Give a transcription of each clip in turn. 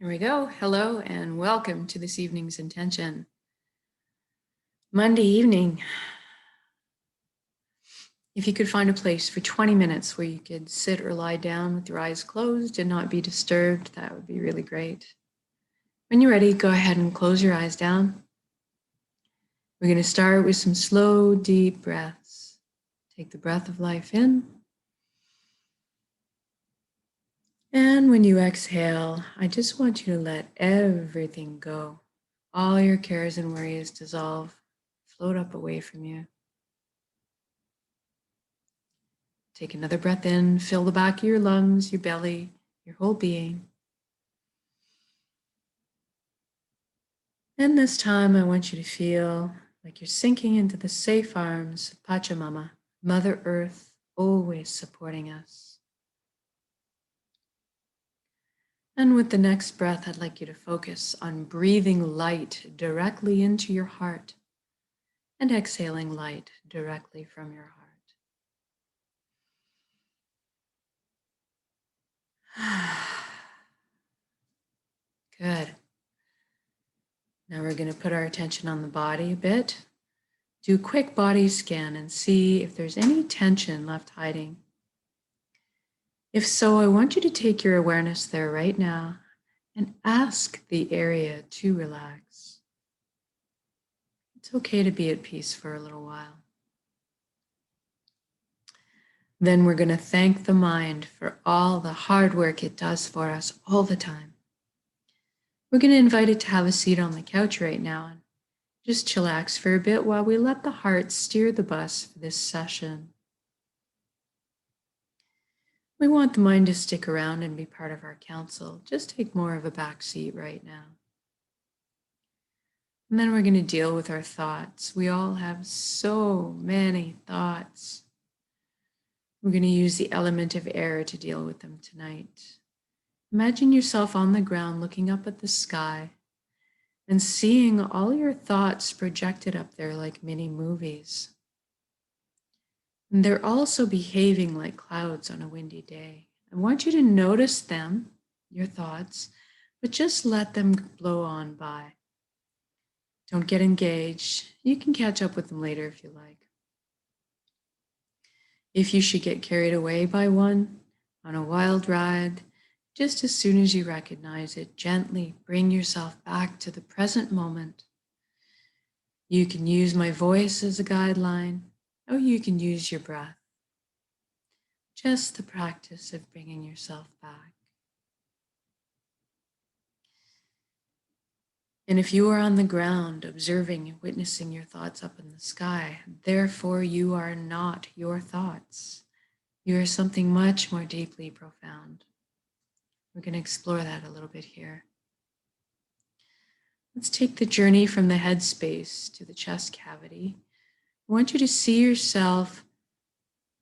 Here we go. Hello and welcome to this evening's intention. Monday evening. If you could find a place for 20 minutes where you could sit or lie down with your eyes closed and not be disturbed, that would be really great. When you're ready, go ahead and close your eyes down. We're going to start with some slow, deep breaths. Take the breath of life in. And when you exhale, I just want you to let everything go. All your cares and worries dissolve, float up away from you. Take another breath in, fill the back of your lungs, your belly, your whole being. And this time I want you to feel like you're sinking into the safe arms of Pachamama, Mother Earth, always supporting us. And with the next breath, I'd like you to focus on breathing light directly into your heart and exhaling light directly from your heart. Good. Now we're going to put our attention on the body a bit. Do a quick body scan and see if there's any tension left hiding. If so, I want you to take your awareness there right now and ask the area to relax. It's okay to be at peace for a little while. Then we're going to thank the mind for all the hard work it does for us all the time. We're going to invite it to have a seat on the couch right now and just chillax for a bit while we let the heart steer the bus for this session. We want the mind to stick around and be part of our council. Just take more of a back seat right now. And then we're going to deal with our thoughts. We all have so many thoughts. We're going to use the element of air to deal with them tonight. Imagine yourself on the ground looking up at the sky and seeing all your thoughts projected up there like mini movies. And they're also behaving like clouds on a windy day. I want you to notice them, your thoughts, but just let them blow on by. Don't get engaged. You can catch up with them later if you like. If you should get carried away by one on a wild ride, just as soon as you recognize it, gently bring yourself back to the present moment. You can use my voice as a guideline, or you can use your breath. Just the practice of bringing yourself back. And if you are on the ground, observing and witnessing your thoughts up in the sky, therefore you are not your thoughts. You are something much more deeply profound. We're going to explore that a little bit here. Let's take the journey from the head space to the chest cavity. I want you to see yourself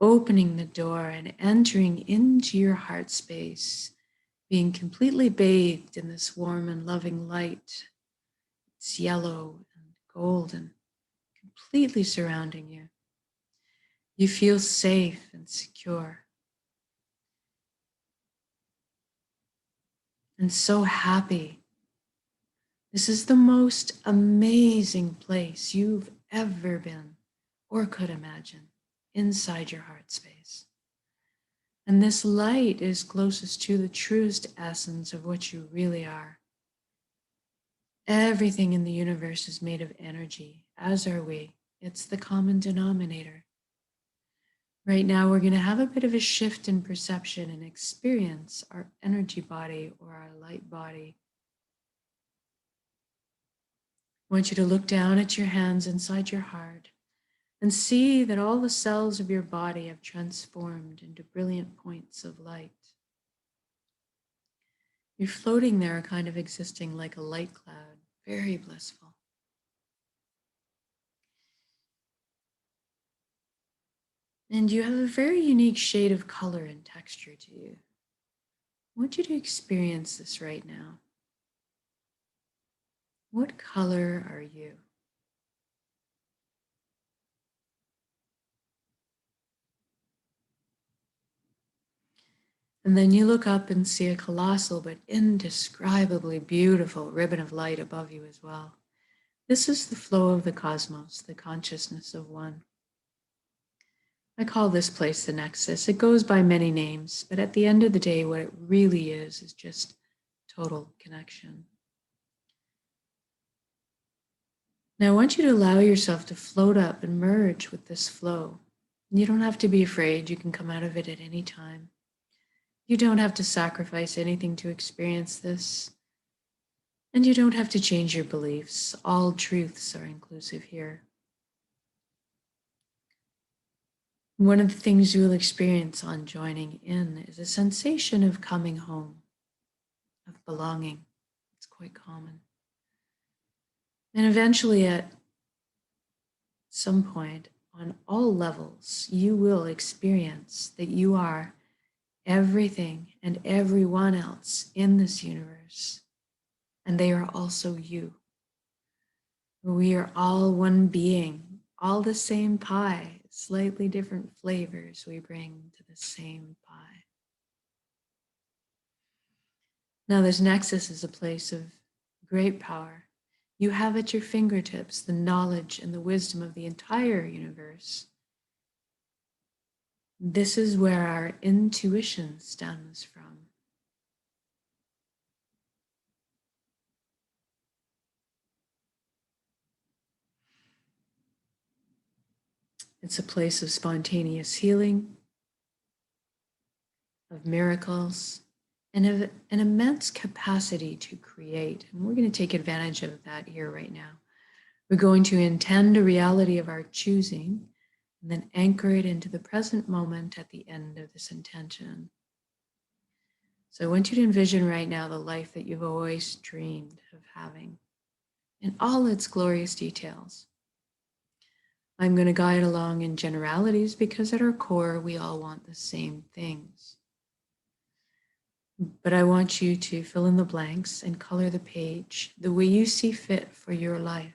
opening the door and entering into your heart space, being completely bathed in this warm and loving light. It's yellow and golden, completely surrounding you. You feel safe and secure. And so happy. This is the most amazing place you've ever been or could imagine inside your heart space. And this light is closest to the truest essence of what you really are. Everything in the universe is made of energy, as are we. It's the common denominator. Right now, we're going to have a bit of a shift in perception and experience our energy body or our light body. I want you to look down at your hands inside your heart and see that all the cells of your body have transformed into brilliant points of light. You're floating there, kind of existing like a light cloud, very blissful. And you have a very unique shade of color and texture to you. I want you to experience this right now. What color are you? And then you look up and see a colossal but indescribably beautiful ribbon of light above you as well. This is the flow of the cosmos, the consciousness of one. I call this place the Nexus. It goes by many names, but at the end of the day, what it really is just total connection. Now I want you to allow yourself to float up and merge with this flow. You don't have to be afraid. You can come out of it at any time. You don't have to sacrifice anything to experience this. And you don't have to change your beliefs. All truths are inclusive here. One of the things you will experience on joining in is a sensation of coming home, of belonging. It's quite common. And eventually, at some point, on all levels, you will experience that you are everything and everyone else in this universe, and they are also you. We are all one being, all the same pie, slightly different flavors we bring to the same pie. Now, this Nexus is a place of great power. You have at your fingertips the knowledge and the wisdom of the entire universe. This is where our intuition stems from. It's a place of spontaneous healing, of miracles, and of an immense capacity to create. And we're going to take advantage of that here right now. We're going to intend a reality of our choosing and then anchor it into the present moment at the end of this intention. So I want you to envision right now the life that you've always dreamed of having in all its glorious details. I'm going to guide along in generalities because at our core, we all want the same things. But I want you to fill in the blanks and color the page the way you see fit for your life.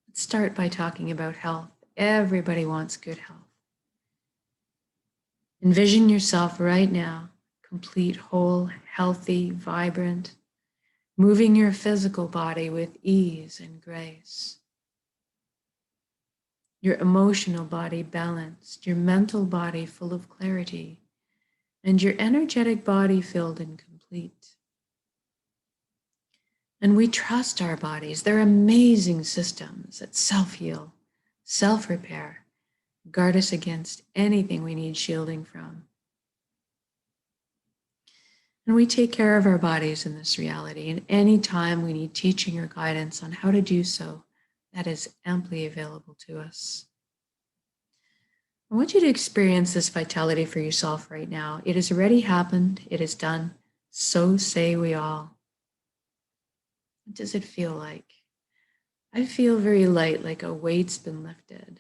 Let's start by talking about health. Everybody wants good health. Envision yourself right now, complete, whole, healthy, vibrant, moving your physical body with ease and grace. Your emotional body balanced, your mental body full of clarity, and your energetic body filled and complete. And we trust our bodies. They're amazing systems that self-heal, self-repair, guard us against anything we need shielding from. And we take care of our bodies in this reality. And any time we need teaching or guidance on how to do so, that is amply available to us. I want you to experience this vitality for yourself right now. It has already happened. It is done. So say we all. What does it feel like? I feel very light, like a weight's been lifted.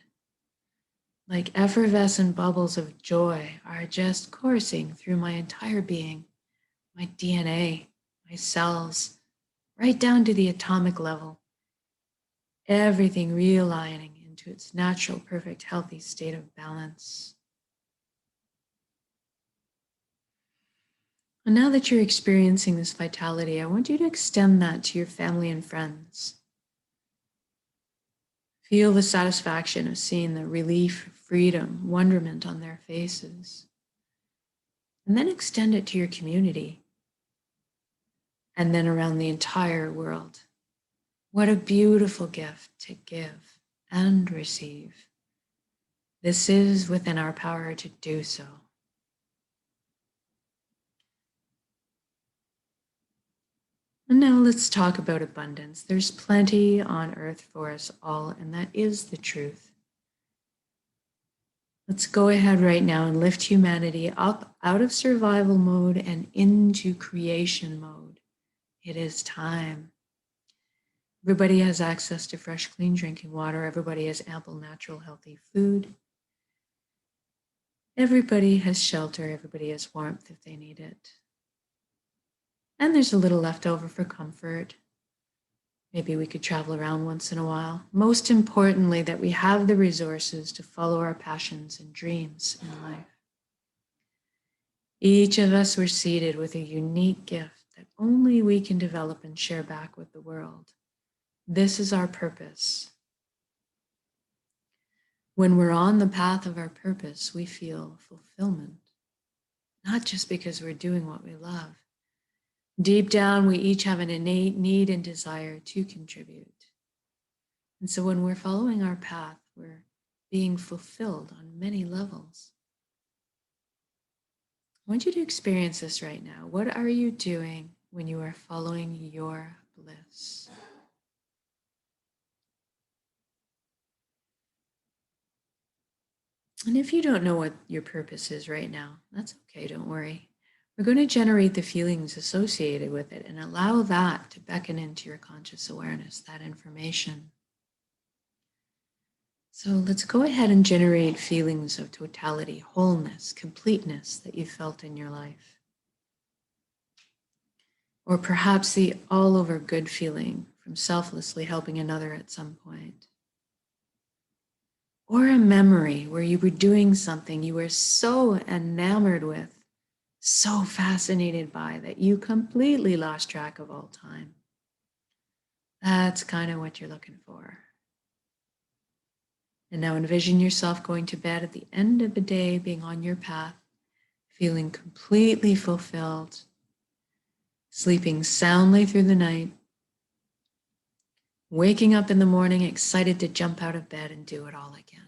Like effervescent bubbles of joy are just coursing through my entire being, my DNA, my cells, right down to the atomic level. Everything realigning into its natural, perfect, healthy state of balance. And now that you're experiencing this vitality, I want you to extend that to your family and friends. Feel the satisfaction of seeing the relief, freedom, wonderment on their faces. And then extend it to your community. And then around the entire world. What a beautiful gift to give and receive. This is within our power to do so. And now let's talk about abundance. There's plenty on earth for us all, and that is the truth. Let's go ahead right now and lift humanity up out of survival mode and into creation mode. It is time. Everybody has access to fresh, clean drinking water. Everybody has ample, natural, healthy food. Everybody has shelter. Everybody has warmth if they need it. And there's a little left over for comfort. Maybe we could travel around once in a while. Most importantly, that we have the resources to follow our passions and dreams in life. Each of us were seated with a unique gift that only we can develop and share back with the world. This is our purpose. When we're on the path of our purpose, we feel fulfillment, not just because we're doing what we love. Deep down, we each have an innate need and desire to contribute. And so when we're following our path, we're being fulfilled on many levels. I want you to experience this right now. What are you doing when you are following your bliss? And if you don't know what your purpose is right now, that's okay, don't worry. We're going to generate the feelings associated with it and allow that to beckon into your conscious awareness, that information. So let's go ahead and generate feelings of totality, wholeness, completeness that you felt in your life. Or perhaps the all over good feeling from selflessly helping another at some point. Or a memory where you were doing something you were so enamored with, so fascinated by that you completely lost track of all time. That's kind of what you're looking for. And now envision yourself going to bed at the end of the day, being on your path, feeling completely fulfilled, sleeping soundly through the night, waking up in the morning excited to jump out of bed and do it all again.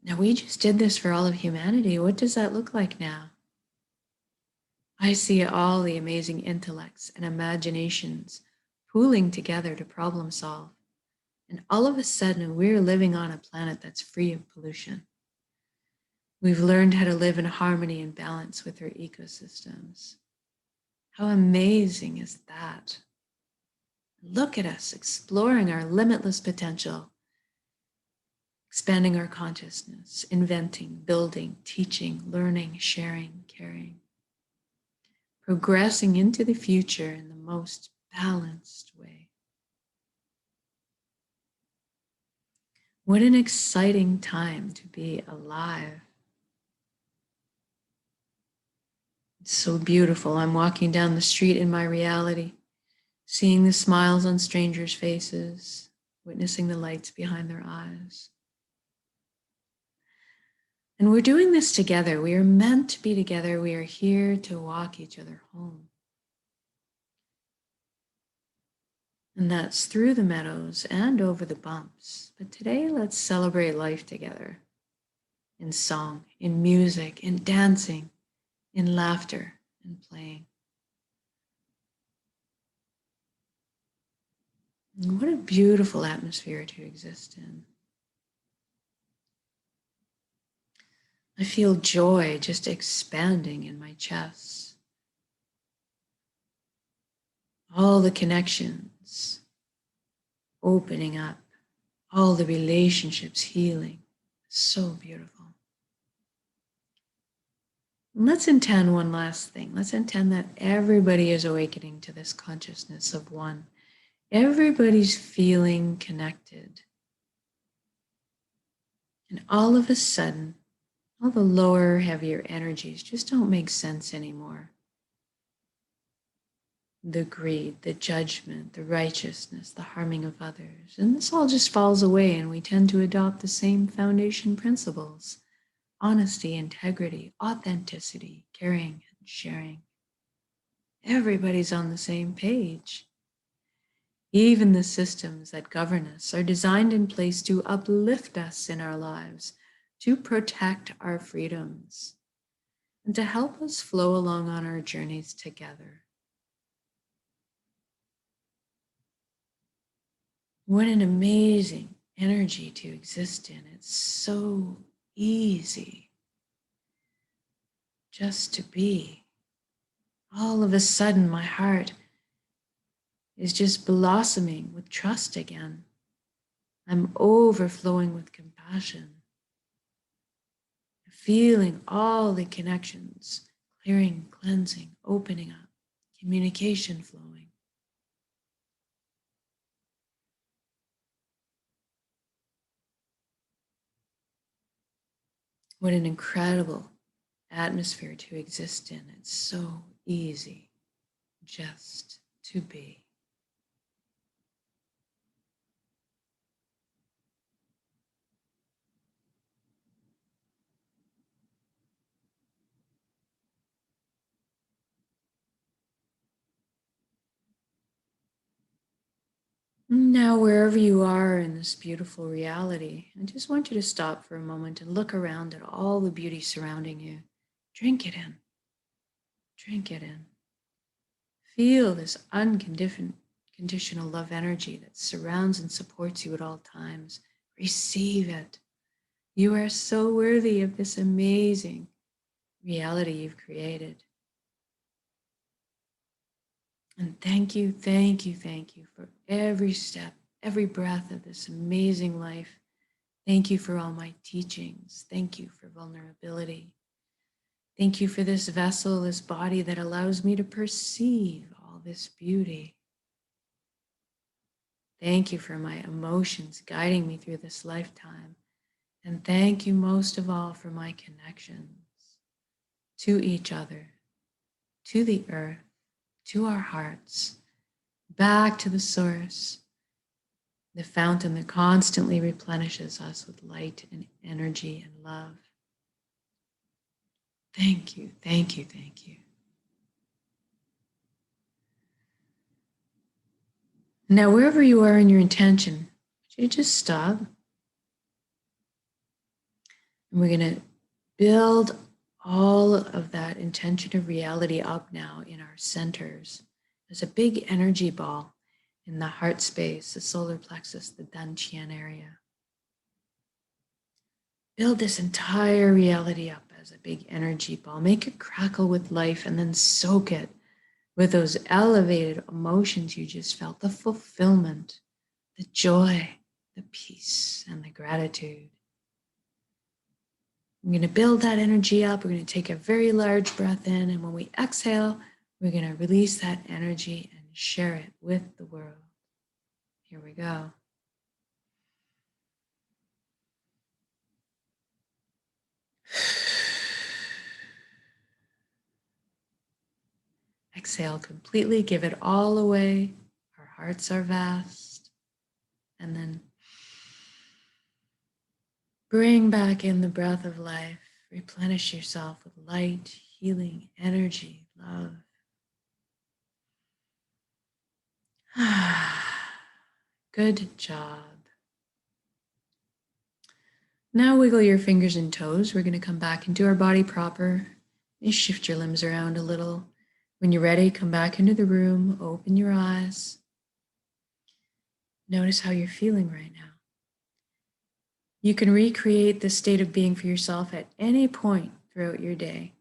Now, we just did this for all of humanity. What does that look like now? I see all the amazing intellects and imaginations pooling together to problem solve. And all of a sudden, we're living on a planet that's free of pollution. We've learned how to live in harmony and balance with our ecosystems. How amazing is that? Look at us exploring our limitless potential, expanding our consciousness, inventing, building, teaching, learning, sharing, caring, progressing into the future in the most balanced way. What an exciting time to be alive. It's so beautiful. I'm walking down the street in my reality, seeing the smiles on strangers' faces, witnessing the lights behind their eyes. And we're doing this together. We are meant to be together. We are here to walk each other home. And that's through the meadows and over the bumps. But today, let's celebrate life together. In song, in music, in dancing, in laughter, and playing. And what a beautiful atmosphere to exist in. I feel joy just expanding in my chest. All the connections opening up, all the relationships healing. So beautiful. And let's intend one last thing. Let's intend that everybody is awakening to this consciousness of one. Everybody's feeling connected. And all of a sudden, all the lower, heavier energies just don't make sense anymore. The greed, the judgment, the righteousness, the harming of others. And this all just falls away, and we tend to adopt the same foundation principles: honesty, integrity, authenticity, caring, and sharing. Everybody's on the same page. Even the systems that govern us are designed in place to uplift us in our lives, to protect our freedoms, and to help us flow along on our journeys together. What an amazing energy to exist in. It's so easy just to be. All of a sudden, my heart is just blossoming with trust again. I'm overflowing with compassion, feeling all the connections, clearing, cleansing, opening up, communication flowing. What an incredible atmosphere to exist in. It's so easy just to be. Now, wherever you are in this beautiful reality, I just want you to stop for a moment and look around at all the beauty surrounding you. Drink it in. Drink it in. Feel this unconditional love energy that surrounds and supports you at all times. Receive it. You are so worthy of this amazing reality you've created. And thank you, thank you, thank you for every step, every breath of this amazing life. Thank you for all my teachings. Thank you for vulnerability. Thank you for this vessel, this body that allows me to perceive all this beauty. Thank you for my emotions guiding me through this lifetime. And thank you most of all for my connections to each other, to the earth, to our hearts, back to the source, the fountain that constantly replenishes us with light and energy and love. Thank you, thank you, thank you. Now, wherever you are in your intention, you just stop. And we're going to build all of that intention of reality up now in our centers. There's a big energy ball in the heart space, the solar plexus, the Dantian area. Build this entire reality up as a big energy ball. Make it crackle with life and then soak it with those elevated emotions you just felt, the fulfillment, the joy, the peace, and the gratitude. I'm going to build that energy up. We're going to take a very large breath in. And when we exhale, we're going to release that energy and share it with the world. Here we go. Exhale completely. Give it all away. Our hearts are vast. And then bring back in the breath of life. Replenish yourself with light, healing, energy, love. Good job. Now wiggle your fingers and toes. We're going to come back into our body proper. You shift your limbs around a little. When you're ready, come back into the room. Open your eyes. Notice how you're feeling right now. You can recreate this state of being for yourself at any point throughout your day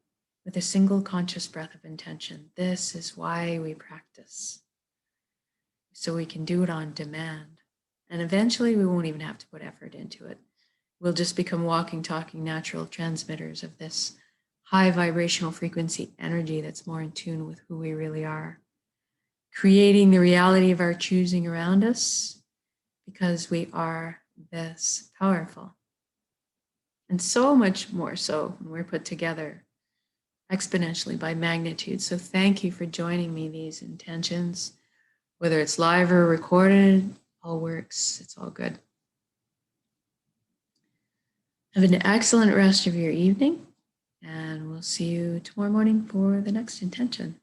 with a single conscious breath of intention. This is why we practice, so we can do it on demand. And eventually we won't even have to put effort into it. We'll just become walking, talking, natural transmitters of this high vibrational frequency energy that's more in tune with who we really are. Creating the reality of our choosing around us because we are this powerful. And so much more so when we're put together exponentially by magnitude. So thank you for joining me, these intentions. Whether it's live or recorded, all works. It's all good. Have an excellent rest of your evening, and we'll see you tomorrow morning for the next intention.